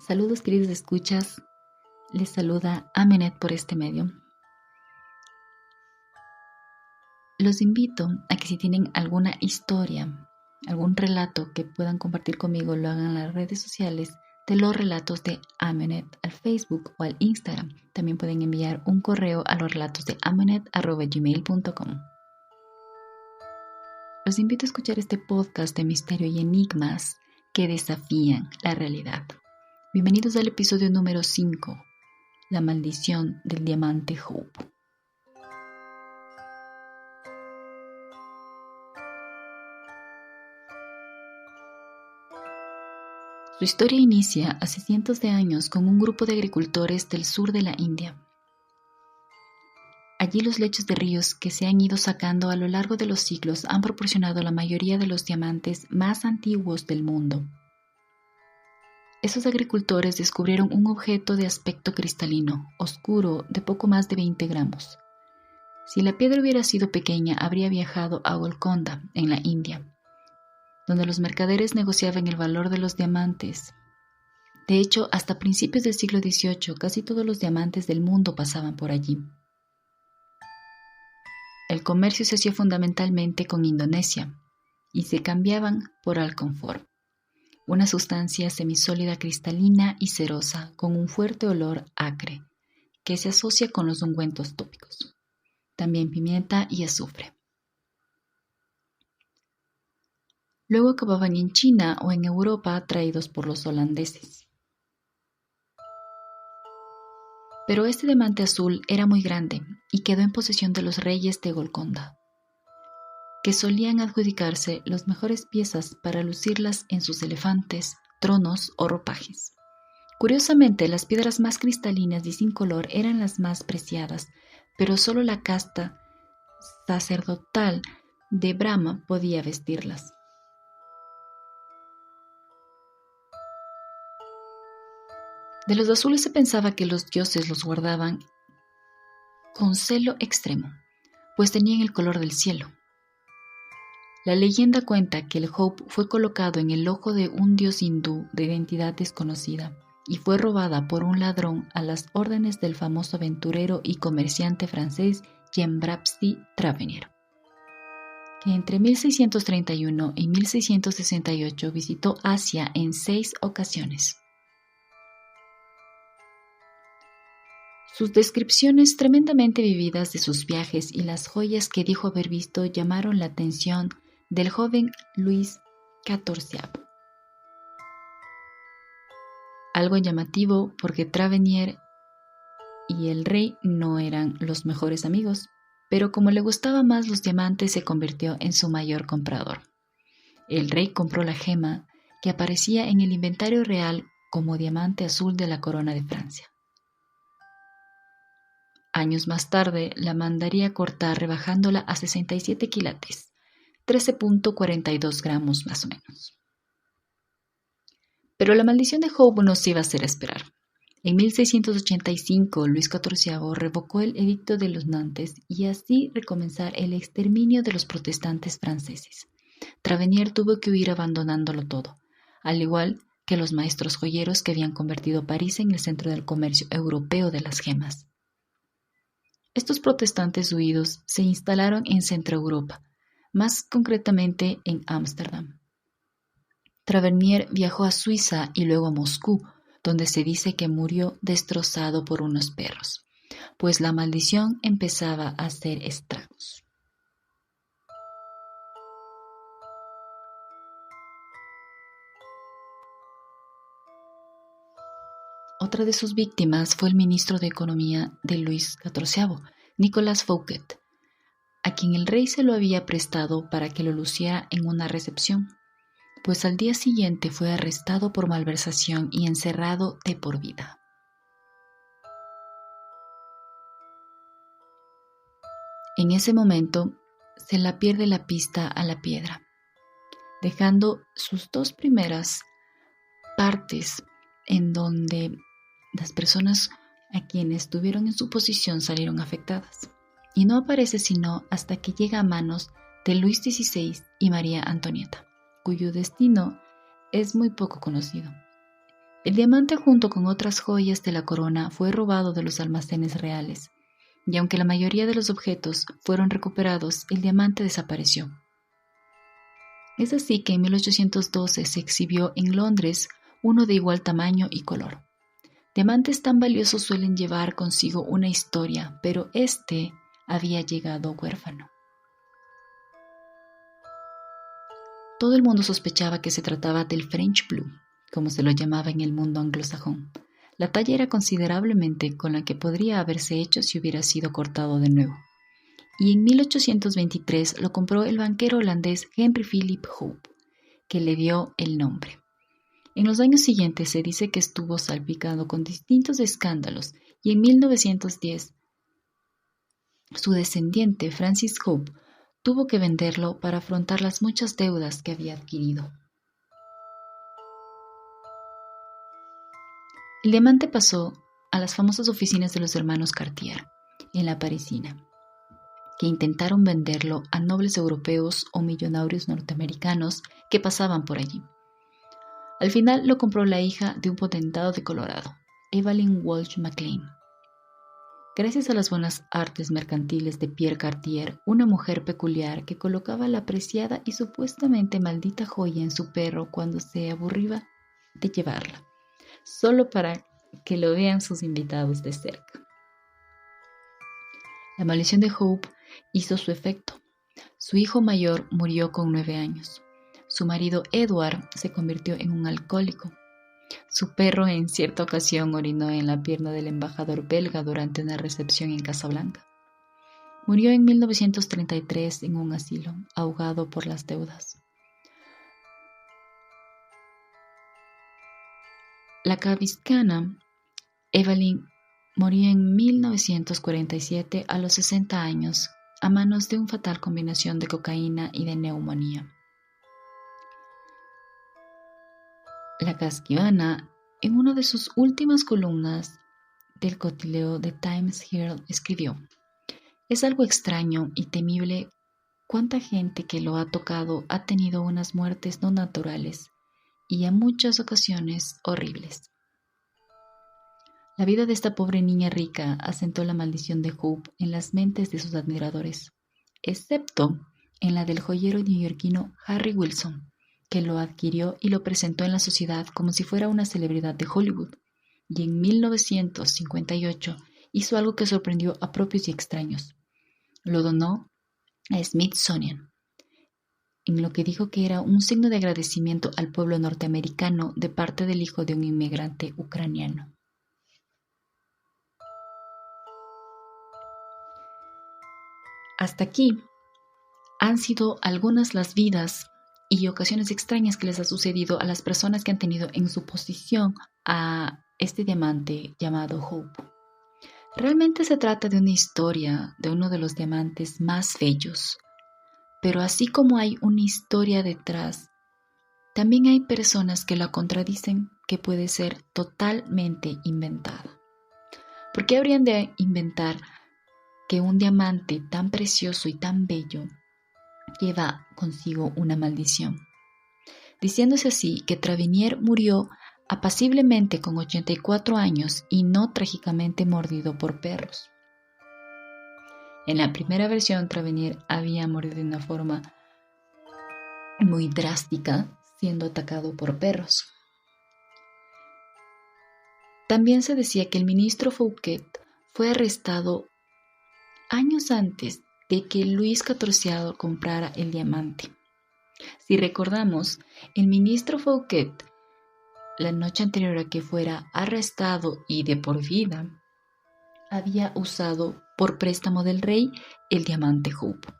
Saludos queridos escuchas, les saluda Amenet por este medio. Los invito a que si tienen alguna historia, algún relato que puedan compartir conmigo, lo hagan en las redes sociales de los relatos de Amenet al Facebook o al Instagram. También pueden enviar un correo a los relatos de amenet@gmail.com. Los invito a escuchar este podcast de misterio y enigmas que desafían la realidad. Bienvenidos al episodio número 5, La maldición del diamante Hope. Su historia inicia hace cientos de años con un grupo de agricultores del sur de la India. Allí los lechos de ríos que se han ido sacando a lo largo de los siglos han proporcionado la mayoría de los diamantes más antiguos del mundo. Esos agricultores descubrieron un objeto de aspecto cristalino, oscuro, de poco más de 20 gramos. Si la piedra hubiera sido pequeña, habría viajado a Golconda, en la India, donde los mercaderes negociaban el valor de los diamantes. De hecho, hasta principios del siglo XVIII, casi todos los diamantes del mundo pasaban por allí. El comercio se hacía fundamentalmente con Indonesia y se cambiaban por alcanfor, una sustancia semisólida cristalina y cerosa con un fuerte olor acre que se asocia con los ungüentos tópicos, también pimienta y azufre. Luego acababan en China o en Europa traídos por los holandeses. Pero este diamante azul era muy grande y quedó en posesión de los reyes de Golconda, que solían adjudicarse las mejores piezas para lucirlas en sus elefantes, tronos o ropajes. Curiosamente, las piedras más cristalinas y sin color eran las más preciadas, pero solo la casta sacerdotal de Brahma podía vestirlas. De los azules se pensaba que los dioses los guardaban con celo extremo, pues tenían el color del cielo. La leyenda cuenta que el Hope fue colocado en el ojo de un dios hindú de identidad desconocida y fue robada por un ladrón a las órdenes del famoso aventurero y comerciante francés Jean-Baptiste Tavernier, que entre 1631 y 1668 visitó Asia en 6 ocasiones. Sus descripciones tremendamente vividas de sus viajes y las joyas que dijo haber visto llamaron la atención del joven Luis XIV. Algo llamativo porque Tavernier y el rey no eran los mejores amigos, pero como le gustaban más los diamantes se convirtió en su mayor comprador. El rey compró la gema que aparecía en el inventario real como diamante azul de la corona de Francia. Años más tarde la mandaría cortar rebajándola a 67 quilates, 13.42 gramos más o menos. Pero la maldición de Hope no se iba a hacer esperar. En 1685 Luis XIV revocó el edicto de los Nantes y así recomenzar el exterminio de los protestantes franceses. Tavernier tuvo que huir abandonándolo todo, al igual que los maestros joyeros que habían convertido París en el centro del comercio europeo de las gemas. Estos protestantes huidos se instalaron en Centro Europa, más concretamente en Ámsterdam. Tavernier viajó a Suiza y luego a Moscú, donde se dice que murió destrozado por unos perros, pues la maldición empezaba a hacer estragos. Otra de sus víctimas fue el ministro de Economía de Luis XIV, Nicolas Fouquet, a quien el rey se lo había prestado para que lo luciera en una recepción, pues al día siguiente fue arrestado por malversación y encerrado de por vida. En ese momento se la pierde la pista a la piedra, dejando sus 2 primeras partes en donde las personas a quienes estuvieron en su posición salieron afectadas, y no aparece sino hasta que llega a manos de Luis XVI y María Antonieta, cuyo destino es muy poco conocido. El diamante junto con otras joyas de la corona fue robado de los almacenes reales, y aunque la mayoría de los objetos fueron recuperados, el diamante desapareció. Es así que en 1812 se exhibió en Londres uno de igual tamaño y color. Diamantes tan valiosos suelen llevar consigo una historia, pero este había llegado huérfano. Todo el mundo sospechaba que se trataba del French Blue, como se lo llamaba en el mundo anglosajón. La talla era considerablemente con la que podría haberse hecho si hubiera sido cortado de nuevo. Y en 1823 lo compró el banquero holandés Henry Philip Hope, que le dio el nombre. En los años siguientes se dice que estuvo salpicado con distintos escándalos y en 1910 su descendiente Francis Hope tuvo que venderlo para afrontar las muchas deudas que había adquirido. El diamante pasó a las famosas oficinas de los hermanos Cartier, en la Parisina, que intentaron venderlo a nobles europeos o millonarios norteamericanos que pasaban por allí. Al final lo compró la hija de un potentado de Colorado, Evelyn Walsh McLean. Gracias a las buenas artes mercantiles de Pierre Cartier, una mujer peculiar que colocaba la preciada y supuestamente maldita joya en su perro cuando se aburría de llevarla, solo para que lo vean sus invitados de cerca. La maldición de Hope hizo su efecto. Su hijo mayor murió con 9 años. Su marido Edward se convirtió en un alcohólico. Su perro en cierta ocasión orinó en la pierna del embajador belga durante una recepción en Casablanca. Murió en 1933 en un asilo, ahogado por las deudas. La cabiscana Evelyn murió en 1947 a los 60 años a manos de una fatal combinación de cocaína y de neumonía. La casquivana, en una de sus últimas columnas del cotilleo de Times Herald, escribió: «Es algo extraño y temible cuánta gente que lo ha tocado ha tenido unas muertes no naturales y a muchas ocasiones horribles». La vida de esta pobre niña rica asentó la maldición de Hope en las mentes de sus admiradores, excepto en la del joyero neoyorquino Harry Wilson, que lo adquirió y lo presentó en la sociedad como si fuera una celebridad de Hollywood, y en 1958 hizo algo que sorprendió a propios y extraños. Lo donó a Smithsonian, en lo que dijo que era un signo de agradecimiento al pueblo norteamericano de parte del hijo de un inmigrante ucraniano. Hasta aquí han sido algunas las vidas y ocasiones extrañas que les ha sucedido a las personas que han tenido en su posesión a este diamante llamado Hope. Realmente se trata de una historia de uno de los diamantes más bellos, pero así como hay una historia detrás, también hay personas que la contradicen, que puede ser totalmente inventada. ¿Por qué habrían de inventar que un diamante tan precioso y tan bello lleva consigo una maldición? Diciéndose así que Travenier murió apaciblemente con 84 años y no trágicamente mordido por perros. En la primera versión, Travenier había muerto de una forma muy drástica, siendo atacado por perros. También se decía que el ministro Fouquet fue arrestado años antes de que Luis XIV comprara el diamante. Si recordamos, el ministro Fouquet, la noche anterior a que fuera arrestado y de por vida, había usado por préstamo del rey el diamante Hope,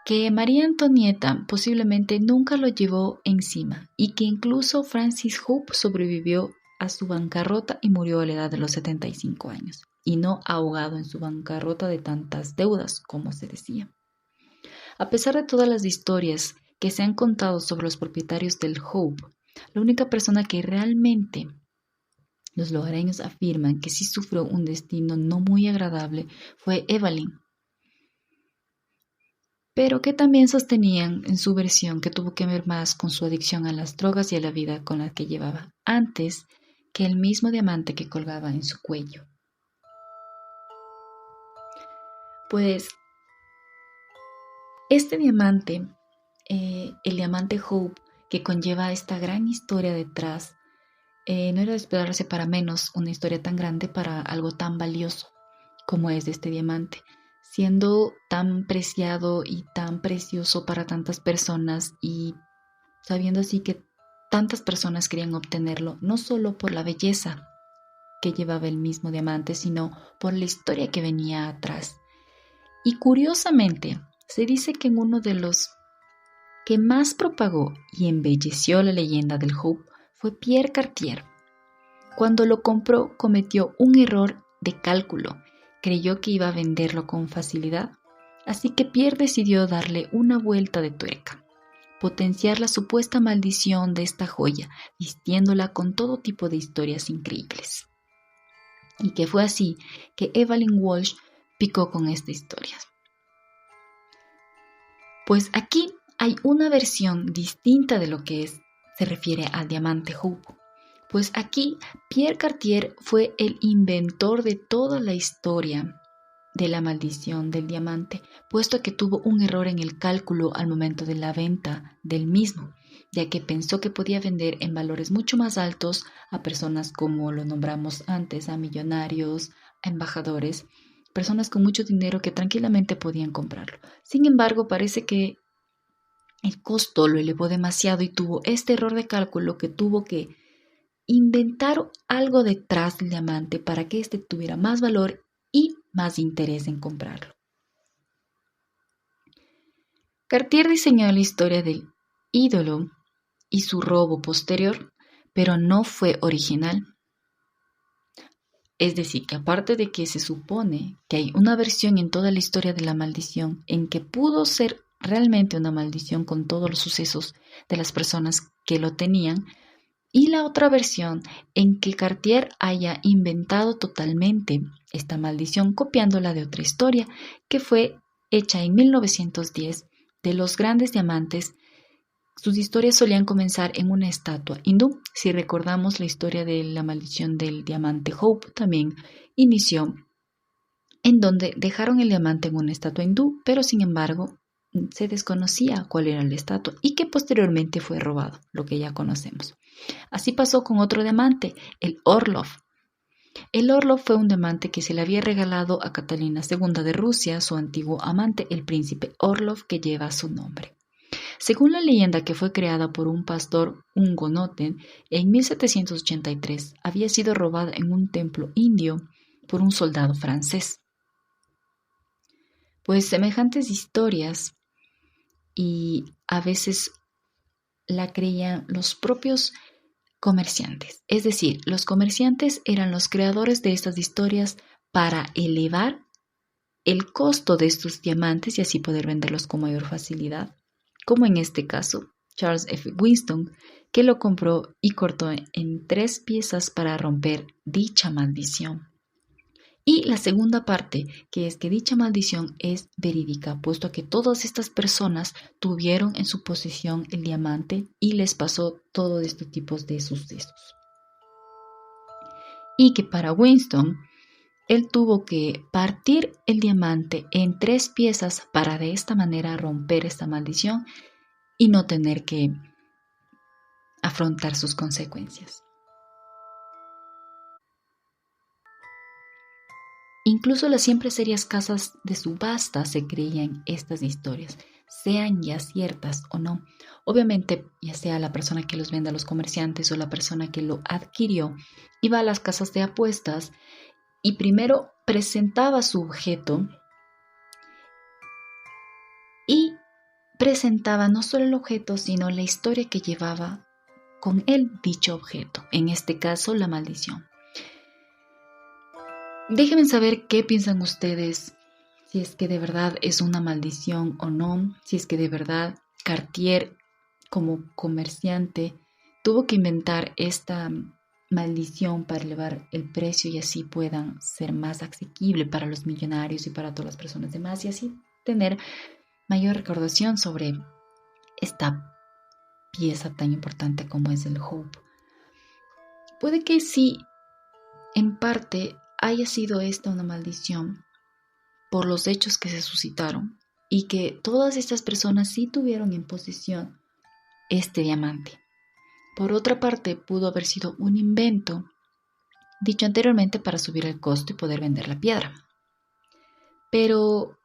que María Antonieta posiblemente nunca lo llevó encima y que incluso Francis Hope sobrevivió a su bancarrota y murió a la edad de los 75 años, y no ahogado en su bancarrota de tantas deudas como se decía. A pesar de todas las historias que se han contado sobre los propietarios del Hope, la única persona que realmente los lugareños afirman que sí sufrió un destino no muy agradable fue Evelyn. pero que también sostenían en su versión que tuvo que ver más con su adicción a las drogas y a la vida con la que llevaba, antes que el mismo diamante que colgaba en su cuello. Pues este diamante, el diamante Hope, que conlleva esta gran historia detrás, no era de esperarse para menos una historia tan grande para algo tan valioso como es de este diamante, siendo tan preciado y tan precioso para tantas personas y sabiendo así que tantas personas querían obtenerlo, no solo por la belleza que llevaba el mismo diamante, sino por la historia que venía atrás. Y curiosamente, se dice que en uno de los que más propagó y embelleció la leyenda del Hope fue Pierre Cartier. Cuando lo compró, cometió un error de cálculo. Creyó que iba a venderlo con facilidad, así que Pierre decidió darle una vuelta de tuerca, potenciar la supuesta maldición de esta joya, vistiéndola con todo tipo de historias increíbles. Y que fue así que Evelyn Walsh picó con esta historia. Pues aquí hay una versión distinta de lo que se refiere al diamante Hope. Pues aquí Pierre Cartier fue el inventor de toda la historia de la maldición del diamante, puesto que tuvo un error en el cálculo al momento de la venta del mismo, ya que pensó que podía vender en valores mucho más altos a personas como lo nombramos antes, a millonarios, a embajadores, personas con mucho dinero que tranquilamente podían comprarlo. Sin embargo, parece que el costo lo elevó demasiado y tuvo este error de cálculo que tuvo que inventar algo detrás del diamante para que éste tuviera más valor y más interés en comprarlo. Cartier diseñó la historia del ídolo y su robo posterior, pero no fue original. Es decir, que aparte de que se supone que hay una versión en toda la historia de la maldición en que pudo ser realmente una maldición con todos los sucesos de las personas que lo tenían, y la otra versión en que Cartier haya inventado totalmente esta maldición copiándola de otra historia que fue hecha en 1910 de los grandes diamantes. Sus historias solían comenzar en una estatua hindú. Si recordamos la historia de la maldición del diamante Hope, también inició en donde dejaron el diamante en una estatua hindú, pero sin embargo se desconocía cuál era la estatua y que posteriormente fue robado, lo que ya conocemos. Así pasó con otro diamante, el Orlov. El Orlov fue un diamante que se le había regalado a Catalina II de Rusia, su antiguo amante, el príncipe Orlov, que lleva su nombre. Según la leyenda que fue creada por un pastor hugonote, en 1783 había sido robada en un templo indio por un soldado francés. Pues semejantes historias y a veces la creían los propios comerciantes. Es decir, los comerciantes eran los creadores de estas historias para elevar el costo de estos diamantes y así poder venderlos con mayor facilidad, como en este caso Charles F. Winston, que lo compró y cortó en 3 piezas para romper dicha maldición. Y la segunda parte, que es que dicha maldición es verídica, puesto que todas estas personas tuvieron en su posesión el diamante y les pasó todos estos tipos de sucesos. Y que para Winston, él tuvo que partir el diamante en 3 piezas para de esta manera romper esta maldición y no tener que afrontar sus consecuencias. Incluso las siempre serias casas de subasta se creían estas historias, sean ya ciertas o no. Obviamente, ya sea la persona que los vende a los comerciantes o la persona que lo adquirió, iba a las casas de apuestas y primero presentaba su objeto y presentaba no solo el objeto, sino la historia que llevaba con él dicho objeto, en este caso la maldición. Déjenme saber qué piensan ustedes, si es que de verdad es una maldición o no, si es que de verdad Cartier como comerciante tuvo que inventar esta maldición para elevar el precio y así puedan ser más asequible para los millonarios y para todas las personas demás y así tener mayor recordación sobre esta pieza tan importante como es el Hope. Puede que sí, en parte haya sido esta una maldición por los hechos que se suscitaron y que todas estas personas sí tuvieron en posesión este diamante. Por otra parte, pudo haber sido un invento dicho anteriormente para subir el costo y poder vender la piedra. Pero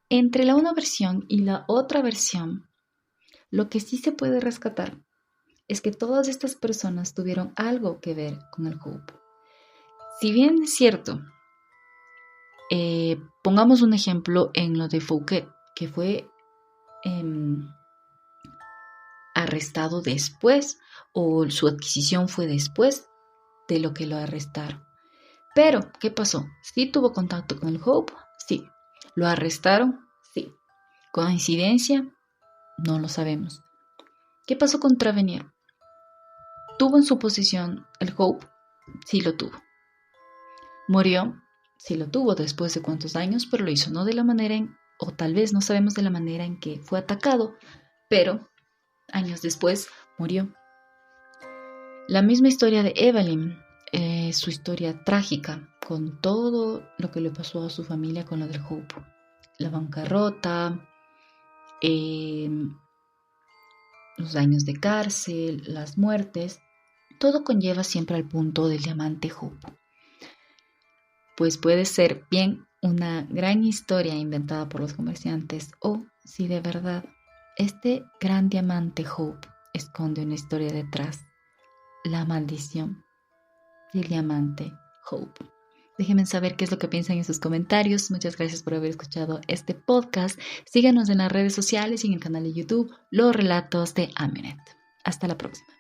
entre la una versión y la otra versión, lo que sí se puede rescatar es que todas estas personas tuvieron algo que ver con el Hope. Si bien es cierto, pongamos un ejemplo en lo de Fouquet, que fue arrestado después, o su adquisición fue después de lo que lo arrestaron. Pero, ¿qué pasó? ¿Sí tuvo contacto con el Hope? Sí. ¿Lo arrestaron? Sí. ¿Coincidencia? No lo sabemos. ¿Qué pasó con Travenier? ¿Tuvo en su posesión el Hope? Sí lo tuvo. ¿Murió? Sí lo tuvo después de cuántos años, pero lo hizo no de la manera o tal vez no sabemos de la manera en que fue atacado, pero años después murió. La misma historia de Evelyn, su historia trágica, con todo lo que le pasó a su familia con lo del Hope. La bancarrota, los años de cárcel, las muertes, todo conlleva siempre al punto del diamante Hope. Pues puede ser bien una gran historia inventada por los comerciantes o si de verdad este gran diamante Hope esconde una historia detrás, la maldición del diamante Hope. Déjenme saber qué es lo que piensan en sus comentarios. Muchas gracias por haber escuchado este podcast. Síganos en las redes sociales y en el canal de YouTube Los Relatos de Amunet. Hasta la próxima.